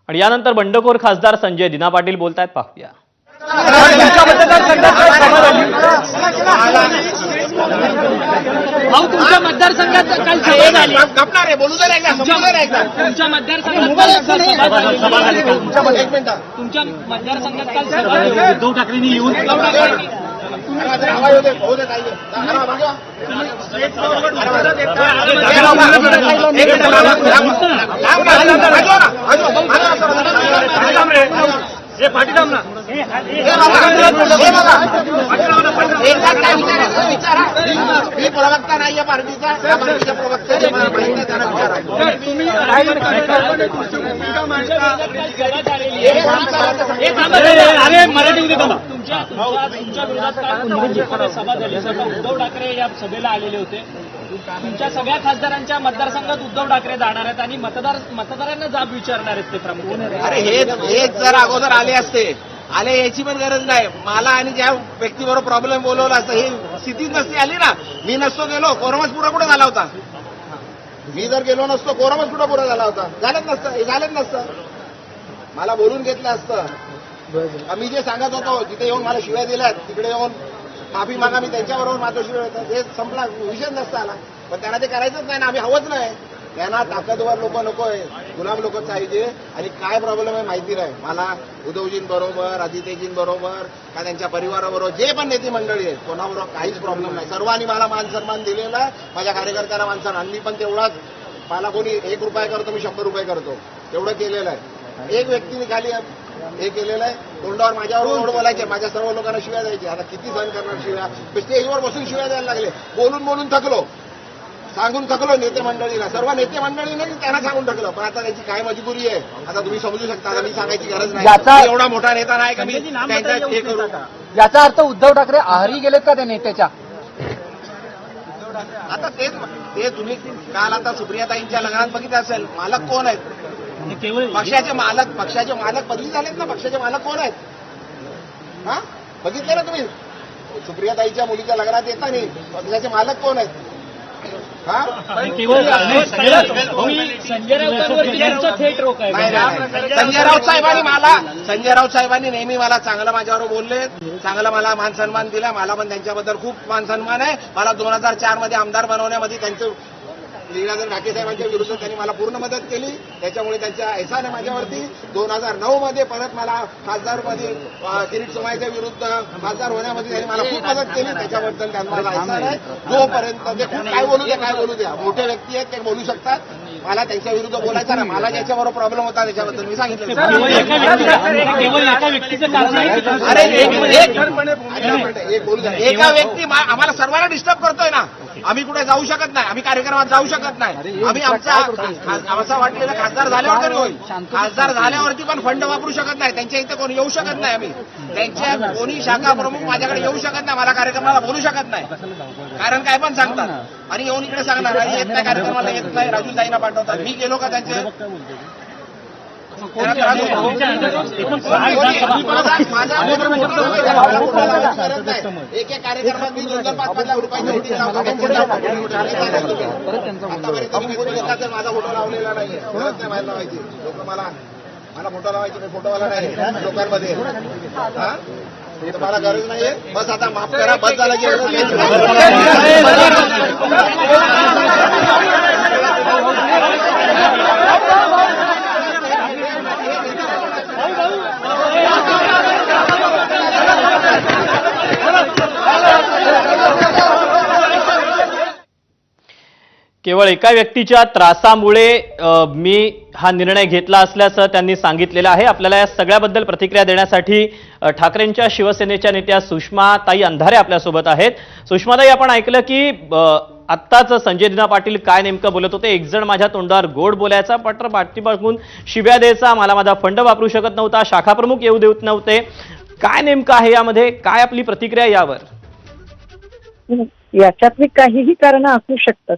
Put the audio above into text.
आणि यानंतर बंडखोर खासदार संजय दिना पाटील बोलतायत, पाहूया। तुमच्या मतदारसंघात काल सभा झाली, तुमच्या मतदारसंघात काल सभा झाली, उद्धव ठाकरेंनी येऊन मी प्रवक्ता नाहीये पार्टीचा, प्रवक्ता मराठी तुमच्या विरोधात सभा झाली, उद्धव ठाकरे या सभेला आलेले होते। तुमच्या सगळ्या खासदारांच्या मतदारसंघात उद्धव ठाकरे जाणार आहेत आणि मतदारांना जाब विचारणार आहेत ते प्रमुख। अरे हे जर अगोदर आले असते, आले याची पण गरज नाही। मला आणि ज्या व्यक्तीबरोबर प्रॉब्लेम बोलवला असता, ही स्थितीच नसती आली ना। मी नसतो गेलो, कोरमच पुरा कुठे झाला होता? मी जर गेलो नसतो, कोरमच कुठं पुरा झाला होता? झालंच नसतं, हे झालंच नसतं। मला बोलून घेतलं असतं। मी जे सांगत होतो, जिथे येऊन मला शिव्या दिल्यात, तिकडे येऊन माफी मागा, मी त्यांच्याबरोबर माझं शिव्या होतं, हे संपला, विषय नसता आला। पण त्यांना ते करायचंच नाही ना, आम्ही हवंच नाही। त्यांना ताकदवर लोक नकोय, गुलाम लोक पाहिजे। आणि काय प्रॉब्लेम आहे माहिती नाही मला। उद्धवजींबरोबर, आदित्यजींबरोबर, का त्यांच्या परिवाराबरोबर, जे पण नेते मंडळी आहेत, कोणाबरोबर काहीच प्रॉब्लेम नाही। सर्वांनी मला मान सन्मान दिलेला आहे, माझ्या कार्यकर्त्यांना मान सन्मान। मी पण तेवढाच, मला कोणी 1 रुपया करतो, मी 100 रुपये करतो, तेवढं केलेलं आहे। एक व्यक्तीने खाली हे केलेलं आहे, तोंडावर माझ्यावर तोंड बोलायचे, माझ्या सर्व लोकांना शिव्या द्यायचे। आता किती सहन करणार शिव्या? स्टेजवर बसून शिव्या द्यायला लागले, बोलून बोलून थकलो, सांगून थकलो नेते मंडळीला, सर्व नेते मंडळीने त्यांना सांगून टाकलं। पण आता त्याची काय मजबुरी आहे, आता तुम्ही समजू शकता। आता मी सांगायची गरज नाही, एवढा मोठा नेता नाही का मी त्यांचा हे करू। याचा अर्थ उद्धव ठाकरे आहारी गेलेत का त्या नेत्याच्या? आता ते तुम्ही काल आता सुप्रियाताईंच्या लग्नात बघितलं असेल, मालक कोण आहेत? पक्षाचे मालक बदली झालेत ना। पक्षाचे मालक कोण आहेत? हा, बघितलं ना तुम्ही? सुप्रियाताईच्या मुलीच्या लग्नात येता नाही, पक्षाचे मालक कोण आहेत? संजय राऊत साहेबांनी नेहमी मला चांगलं माझ्यावर बोलले, चांगलं मला मान सन्मान दिला। मला पण त्यांच्याबद्दल खूप मान सन्मान आहे। मला 2004 मध्ये आमदार बनवण्यामध्ये त्यांचं लीलाधर ढाके साहेबांच्या विरुद्ध त्यांनी मला पूर्ण मदत केली, त्याच्यामुळे त्यांचा एहसान आहे माझ्यावरती। 2009 मध्ये परत मला खासदारमध्ये किरीट सोमायच्या विरुद्ध खासदार होण्यामध्ये त्यांनी मला खूप मदत केली, त्याच्याबद्दल त्यांना मला एहसान आहे। जोपर्यंत ते काय बोलू द्या, मोठे व्यक्ती आहेत, ते बोलू शकतात। मला त्यांच्या विरुद्ध बोलायचं ना, मला ज्याच्याबरोबर प्रॉब्लेम होता त्याच्याबद्दल मी सांगितलं। अरे एक बोलू द्या, एका व्यक्ती आम्हाला सर्वांना डिस्टर्ब करतोय ना। आम्ही कुठे जाऊ शकत नाही, आम्ही कार्यक्रमात जाऊ शकत नाही। आम्ही आमचा वाटलेला खासदार झाल्यावर तरी होईल, खासदार झाल्यावरती पण फंड वापरू शकत नाही। त्यांच्या इथे कोणी येऊ शकत नाही, आम्ही त्यांच्या कोणी शाखा प्रमुख माझ्याकडे येऊ शकत नाही, मला कार्यक्रमाला बोलू शकत नाही। कारण काय पण सांगतात आणि येऊन इकडे सांगणार येत नाही, कार्यक्रमाला येत नाही, राजू ताईंना पाठवतात। मी गेलो का त्यांचे? एक कार्यक्रमात मी 2-5 लाख रुपयाची माझा फोटो लावलेला नाहीये, गरज नाही लावायची। लोक मला फोटो लावायचे, फोटोवाला नाही लोकांमध्ये, मला गरज नाहीये। बस आता माफ करा, बस झाला की केवळ एका व्यक्तीच्या त्रासामुळे मी हा निर्णय घेतला असल्याचं त्यांनी सांगितलेलं आहे। आपल्याला या सगळ्याबद्दल प्रतिक्रिया देण्यासाठी ठाकरेंच्या शिवसेनेच्या नेत्या सुषमाताई अंधारे आपल्यासोबत आहेत। सुषमाताई, आपण ऐकलं की आत्ताच संजय दिना पाटील काय नेमकं बोलत होते? एक जण माझ्या तोंडावर गोड बोलायचा, पत्र पाठीमागून शिव्या द्यायचा, मला माझा फंड वापरू शकत नव्हता, शाखा प्रमुख येऊ देत नव्हते। काय नेमकं आहे यामध्ये? काय आपली प्रतिक्रिया यावर? याच्यातली काहीही कारणं असू शकतात।